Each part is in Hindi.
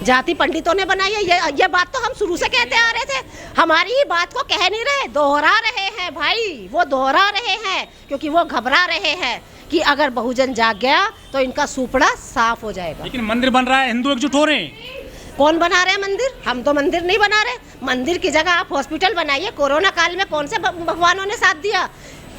जाति पंडितों ने बनाई है। ये बात तो हम शुरू से कहते आ रहे थे, हमारी ही बात को कह नहीं रहे, दोहरा रहे हैं भाई, वो दोहरा रहे हैं क्योंकि वो घबरा रहे हैं कि अगर बहुजन जाग गया तो इनका सुपड़ा साफ हो जाएगा। लेकिन मंदिर बन रहा है, हिंदू एकजुट हो रहे हैं। कौन बना रहे हैं मंदिर? हम तो मंदिर नहीं बना रहे। मंदिर की जगह आप हॉस्पिटल बनाइए। कोरोना काल में कौन से भगवानों ने साथ दिया?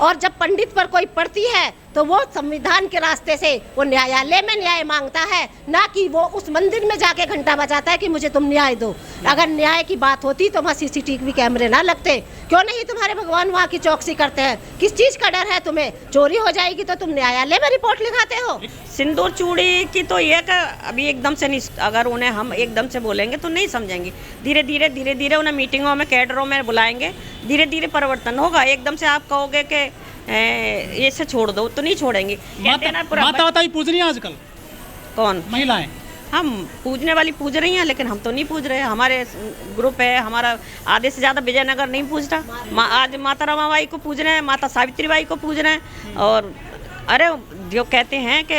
और जब पंडित पर कोई पड़ती है तो वो संविधान के रास्ते से वो न्यायालय में न्याय मांगता है, ना कि वो उस मंदिर में जाके घंटा बजाता है कि मुझे तुम न्याय दो। अगर न्याय की बात होती तो वहाँ सीसीटीवी कैमरे ना लगते। क्यों नहीं तुम्हारे भगवान वहाँ की चौकसी करते हैं? किस चीज का डर है तुम्हें? चोरी हो जाएगी तो तुम न्यायालय में रिपोर्ट लिखाते हो। सिंदूर चूड़ी की तो ये कि अभी एकदम से नहीं, अगर उन्हें हम एकदम से बोलेंगे तो नहीं समझेंगे। धीरे धीरे उन्हें मीटिंगों में कैडरों में बुलाएंगे, धीरे धीरे परिवर्तन होगा। एकदम से आप कहोगे कि ये से छोड़ दो तो नहीं छोड़ेंगे। माता भी पूज रही है आजकल। कौन? महिलाएं। हम पूजने वाली पूज रही हैं, लेकिन हम तो नहीं पूज रहे। हमारे ग्रुप है, हमारा आधे से ज़्यादा विजयनगर नहीं पूजता। आज माता रमाबाई को पूज रहे हैं, माता सावित्रीबाई को पूज रहे हैं। और अरे जो कहते हैं कि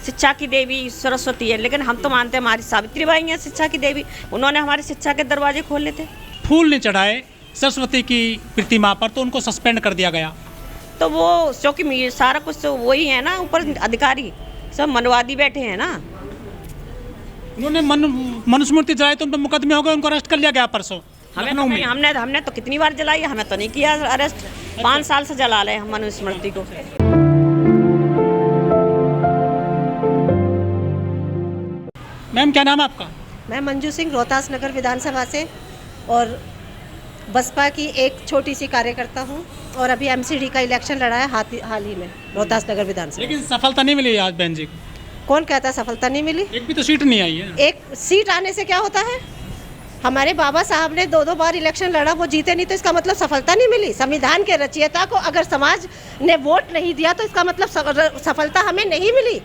शिक्षा की देवी सरस्वती है, लेकिन हम तो मानते हैं हमारी सावित्रीबाई हैं शिक्षा की देवी। उन्होंने हमारी शिक्षा के दरवाजे खोल लेते। फूल नहीं चढ़ाए सरस्वती की प्रतिमा पर तो उनको सस्पेंड कर दिया गया। तो वो क्योंकि सारा कुछ तो वही है ना, ऊपर अधिकारी सब मनवादी बैठे हैं ना। उन्होंने मनुस्मृति जलाई तो उन पर मुकदमे हो गए, उनको अरेस्ट कर लिया गया परसों। हमने तो कितनी बार जलाई, हमें तो नहीं किया अरेस्ट। 5 साल से जला रहे हम मनुस्मृति को। मैम क्या नाम है आपका? मैं मंजू सिंह, रोहतास नगर विधानसभा से और बसपा की एक छोटी सी कार्यकर्ता हूँ और अभी एमसीडी का इलेक्शन लड़ा है हाल ही में रोहतास नगर विधानसभा। लेकिन सफलता नहीं मिली आज बहन जी को। कौन कहता है सफलता नहीं मिली? एक भी तो सीट नहीं आई है। एक सीट आने से क्या होता है? हमारे बाबा साहब ने 2-2 बार इलेक्शन लड़ा, वो जीते नहीं तो इसका मतलब सफलता नहीं मिली। संविधान के रचयिता को अगर समाज ने वोट नहीं दिया तो इसका मतलब सफलता हमें नहीं मिली।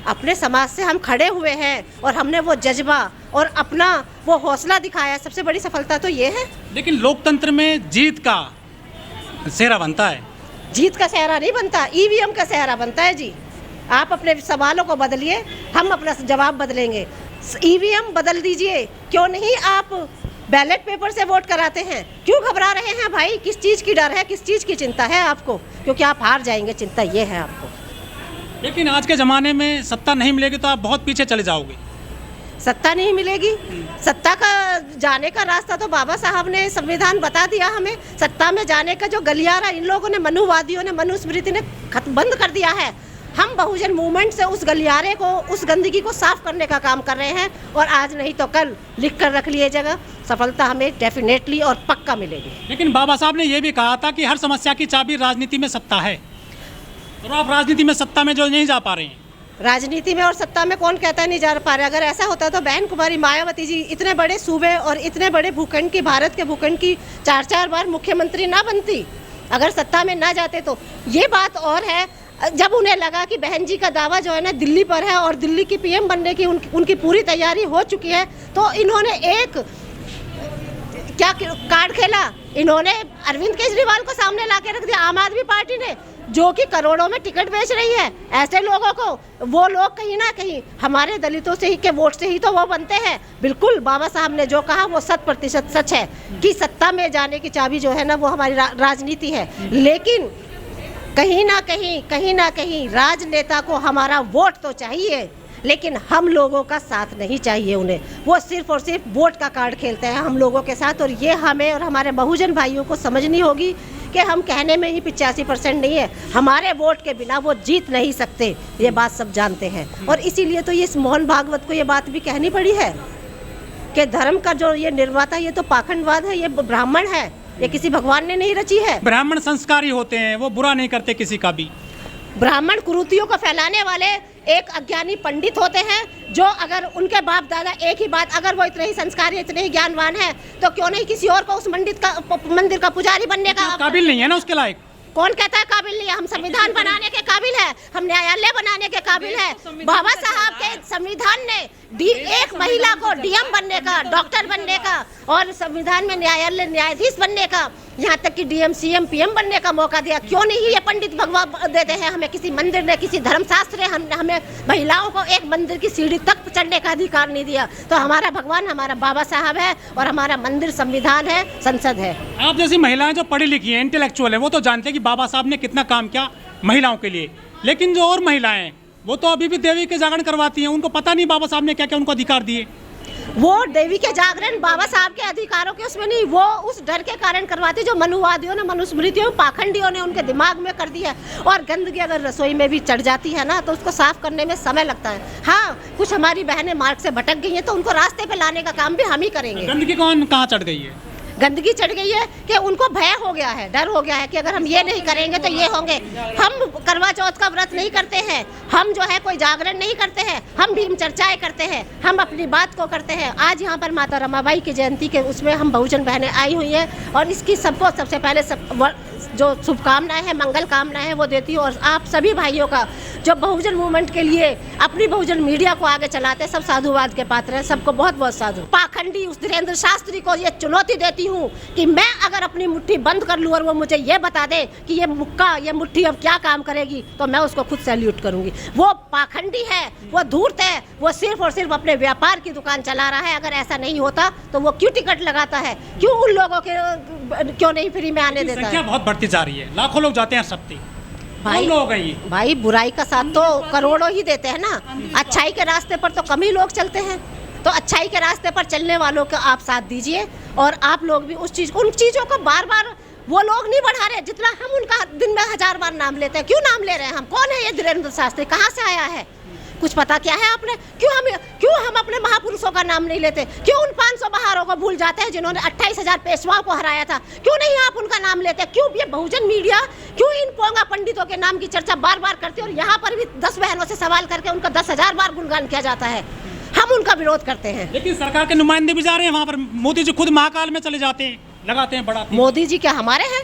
अपने समाज से हम खड़े हुए हैं और हमने वो जज्बा और अपना वो हौसला दिखाया, सबसे बड़ी सफलता तो ये है। लेकिन लोकतंत्र में जीत का सेहरा बनता है। जीत का सेहरा नहीं बनता, ईवीएम का सेहरा बनता है जी। आप अपने सवालों को बदलिए, हम अपना जवाब बदलेंगे। ईवीएम बदल दीजिए, क्यों नहीं आप बैलेट पेपर से वोट कराते हैं? क्यों घबरा रहे हैं भाई? किस चीज़ की डर है, किस चीज़ की चिंता है आपको? क्योंकि आप हार जाएंगे, चिंता ये है आपको। लेकिन आज के ज़माने में सत्ता नहीं मिलेगी तो आप बहुत पीछे चले जाओगे। सत्ता नहीं मिलेगी, सत्ता का जाने का रास्ता तो बाबा साहब ने संविधान बता दिया हमें। सत्ता में जाने का जो गलियारा इन लोगों ने, मनुवादियों ने, मनुस्मृति ने बंद कर दिया है। हम बहुजन मूवमेंट से उस गलियारे को, उस गंदगी को साफ करने का काम कर रहे हैं और आज नहीं तो कल लिख कर रख लिए जगह सफलता हमें डेफिनेटली और पक्का मिलेगी। लेकिन बाबा साहब ने यह भी कहा था कि हर समस्या की चाबी राजनीति में सत्ता है, और आप राजनीति में सत्ता में जो नहीं जा पा रहे हैं। राजनीति में और सत्ता में कौन कहता है नहीं जा पा रहे? अगर ऐसा होता तो बहन कुमारी मायावती जी इतने बड़े सूबे और इतने बड़े भूखंड की, भारत के भूखंड की 4-4 बार मुख्यमंत्री ना बनती। अगर सत्ता में ना जाते तो ये बात और है। जब उन्हें लगा कि बहन जी का दावा जो है ना दिल्ली पर है और दिल्ली की पीएम बनने की उनकी पूरी तैयारी हो चुकी है, तो इन्होंने एक क्या कार्ड खेला? इन्होंने अरविंद केजरीवाल को सामने ला के रख दिया, आम आदमी पार्टी ने, जो कि करोड़ों में टिकट बेच रही है। ऐसे लोगों को वो लोग कहीं ना कहीं हमारे दलितों से ही के वोट से ही तो वो बनते हैं। बिल्कुल बाबा साहब ने जो कहा वो 100% सच है कि सत्ता में जाने की चाबी जो है ना वो हमारी राजनीति है। लेकिन कहीं ना कहीं राजनेता को हमारा वोट तो चाहिए, लेकिन हम लोगों का साथ नहीं चाहिए उन्हें। वो सिर्फ और सिर्फ वोट का कार्ड खेलते हैं हम लोगों के साथ, और ये हमें और हमारे बहुजन भाइयों को समझनी होगी कि हम कहने में ही 85% नहीं है, हमारे वोट के बिना वो जीत नहीं सकते। ये बात सब जानते हैं और इसीलिए तो ये इस मोहन भागवत को ये बात भी कहनी पड़ी है कि धर्म का जो ये निर्माता ये तो पाखंडवाद है, ये ब्राह्मण है, ये किसी भगवान ने नहीं रची है। ब्राह्मण संस्कारी होते हैं, वो बुरा नहीं करते किसी का भी। ब्राह्मण कुरीतियों को फैलाने वाले एक अज्ञानी पंडित होते हैं, जो अगर उनके बाप दादा एक ही बात, अगर वो इतने ही संस्कारी, इतने ही ज्ञानवान है, तो क्यों नहीं किसी और को उस मंदिर का पुजारी बनने का काबिल नहीं है ना उसके लायक। कौन कहता है काबिल नहीं है? हम संविधान बनाने के काबिल है, हम न्यायालय बनाने के काबिल है। बाबा साहब के संविधान ने एक महिला को डीएम बनने का, डॉक्टर बनने का और संविधान में न्यायालय न्यायाधीश बनने का, यहाँ तक कि डीएम सीएम पीएम बनने का मौका दिया। क्यों नहीं ये पंडित भगवान देते हैं हमें? किसी मंदिर ने, किसी धर्मशास्त्र ने हमें महिलाओं को एक मंदिर की सीढ़ी तक चढ़ने का अधिकार नहीं दिया। तो हमारा भगवान हमारा बाबा साहब है और हमारा मंदिर संविधान है, संसद है। आप जैसी महिलाएं जो पढ़ी लिखी हैं, इंटेलेक्चुअल है, वो तो जानते हैं कि बाबा साहब ने कितना काम किया महिलाओं के लिए। लेकिन जो और महिलाएं हैं वो तो अभी भी देवी के जागरण करवाती हैं, उनको पता नहीं बाबा साहब ने क्या क्या उनको अधिकार दिए। वो देवी के जागरण बाबा साहब के अधिकारों के उसमें नहीं, वो उस डर के कारण करवाती जो मनुवादियों ने, मनुस्मृतियों, पाखंडियों ने उनके दिमाग में कर दिया। और गंदगी अगर रसोई में भी चढ़ जाती है ना तो उसको साफ करने में समय लगता है। हाँ, कुछ हमारी बहनें मार्ग से भटक गई हैं तो उनको रास्ते पे लाने का काम भी हम ही करेंगे। गंदगी कहाँ चढ़ गई है? गंदगी चढ़ गई है कि उनको भय हो गया है, डर हो गया है कि अगर हम ये नहीं करेंगे तो ये होंगे। हम करवा चौथ का व्रत नहीं करते हैं, हम जो है कोई जागरण नहीं करते हैं, हम भीम चर्चाएं करते हैं, हम अपनी बात को करते हैं। आज यहाँ पर माता रमाबाई की जयंती के उसमें हम बहुजन बहनें आई हुई हैं और इसकी सबको सबसे पहले जो शुभकामनाएं हैं, मंगल कामनाएं हैं वो देती हूँ। और आप सभी भाइयों का जो बहुजन मूवमेंट के लिए अपनी बहुजन मीडिया को आगे चलाते हैं, सब साधुवाद के पात्र हैं, सबको बहुत बहुत साधु। पाखंडी उस धीरेन्द्र शास्त्री को ये चुनौती देती हूँ कि मैं अगर अपनी मुट्ठी बंद कर लूँ और वो मुझे ये बता दे कि ये मुक्का, ये मुट्ठी अब क्या काम करेगी, तो मैं उसको खुद सैल्यूट करूँगी। वो पाखंडी है, वो धूर्त है, वो सिर्फ और सिर्फ अपने व्यापार की दुकान चला रहा है। अगर ऐसा नहीं होता तो वो क्यों टिकट लगाता है, क्यों उन लोगों के क्यों नहीं फ्री में आने देता है? बहुत बढ़ती जा रही है, लाखों लोग जाते हैं सप्ते। भाई बुराई का साथ तो करोड़ों ही देते हैं ना। अच्छाई के रास्ते पर तो कम ही लोग चलते हैं। तो अच्छाई के रास्ते पर चलने वालों का आप साथ दीजिए और आप लोग भी उन चीज़ों को बार बार वो लोग नहीं बढ़ा रहे जितना हम उनका दिन में 1000 बार नाम लेते हैं। क्यों नाम ले रहे हैं हम? कौन है ये धीरेन्द्र शास्त्री? कहाँ से आया है? कुछ पता क्या है आपने? क्यों हम अपने महापुरुषों का नाम नहीं लेते? क्यों उन 500 बहारों को भूल जाते हैं जिन्होंने 28,000 पेशवाओं को हराया था? क्यों नहीं आप उनका नाम लेते? क्यों ये बहुजन मीडिया क्यों इन पोंगा पंडितों के नाम की चर्चा बार बार करती है? और यहाँ पर भी 10 बहनों से सवाल करके उनका 10,000 बार गुणगान किया जाता है। हम उनका विरोध करते हैं। लेकिन सरकार के नुमाइंदे भी जा रहे हैं वहाँ पर। मोदी जी खुद महाकाल में चले जाते हैं, लगाते हैं, बढ़ाते हैं। मोदी जी क्या हमारे हैं?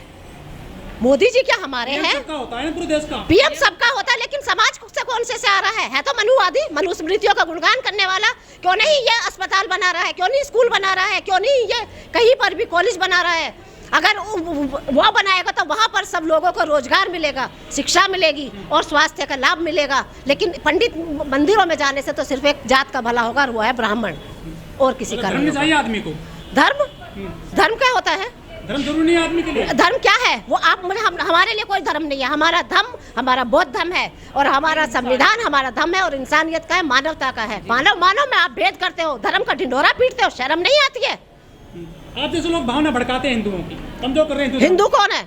मोदी जी क्या हमारे हैं? सबका होता है पूरे देश का। पीएम सबका होता है, लेकिन समाज से कौन से आ रहा है? तो मनुवादी, मनुस्मृतियों का गुणगान करने वाला। क्यों नहीं ये अस्पताल बना रहा है? क्यों नहीं स्कूल बना रहा है? क्यों नहीं ये कहीं पर भी कॉलेज बना रहा है? अगर वो बनाएगा तो वहाँ पर सब लोगों को रोजगार मिलेगा, शिक्षा मिलेगी और स्वास्थ्य का लाभ मिलेगा। लेकिन पंडित मंदिरों में जाने से तो सिर्फ एक जात का भला होगा और वो है ब्राह्मण, और किसी का नहीं चाहिए आदमी को। धर्म क्या होता है? धर्म जरूरी नहीं आदमी के लिए। धर्म क्या है? वो आप हमारे लिए कोई धर्म नहीं है। हमारा धर्म हमारा बौद्ध धर्म है और हमारा संविधान हमारा धर्म है और इंसानियत का है, मानवता का है। मानव में आप भेद करते हो, धर्म का ढिंढोरा पीटते हो, शर्म नहीं आती है? आप जैसे लोग भावना भड़काते हैं हिंदुओं की, कमजोर कर रहे हैं। हिंदू कौन है?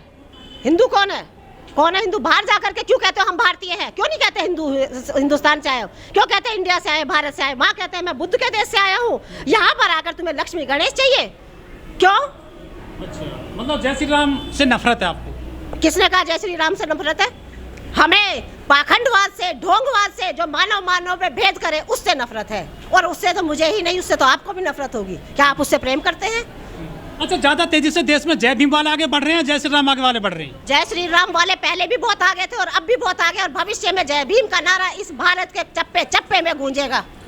हिंदू कौन है? कौन है हिंदू? बाहर जाकर के क्यों कहते हो हम भारतीय हैं? क्यों नहीं कहते हिंदुस्तान से आए हो? क्यों कहते हैं इंडिया से आए, भारत से आए? वहाँ कहते हैं मैं बुद्ध के देश से आया हूँ। यहाँ पर आकर तुम्हें लक्ष्मी गणेश चाहिए, क्यों? अच्छा, मतलब जय श्री राम से नफरत है आपको? किसने कहा जय श्री राम से नफरत है? हमें पाखंडवाद से, ढोंगवाद से, जो मानव में भेद करे, उससे नफरत है। और उससे तो मुझे ही नहीं, उससे तो आपको भी नफरत होगी। क्या आप उससे प्रेम करते हैं? अच्छा, ज्यादा तेजी से देश में जय भीम वाले आगे बढ़ रहे हैं, जय श्री राम आगे वाले बढ़ रहे हैं? जय श्री राम वाले पहले भी बहुत आगे थे और अब भी बहुत आगे, और भविष्य में जय भीम का नारा इस भारत के चप्पे चप्पे में गूंजेगा।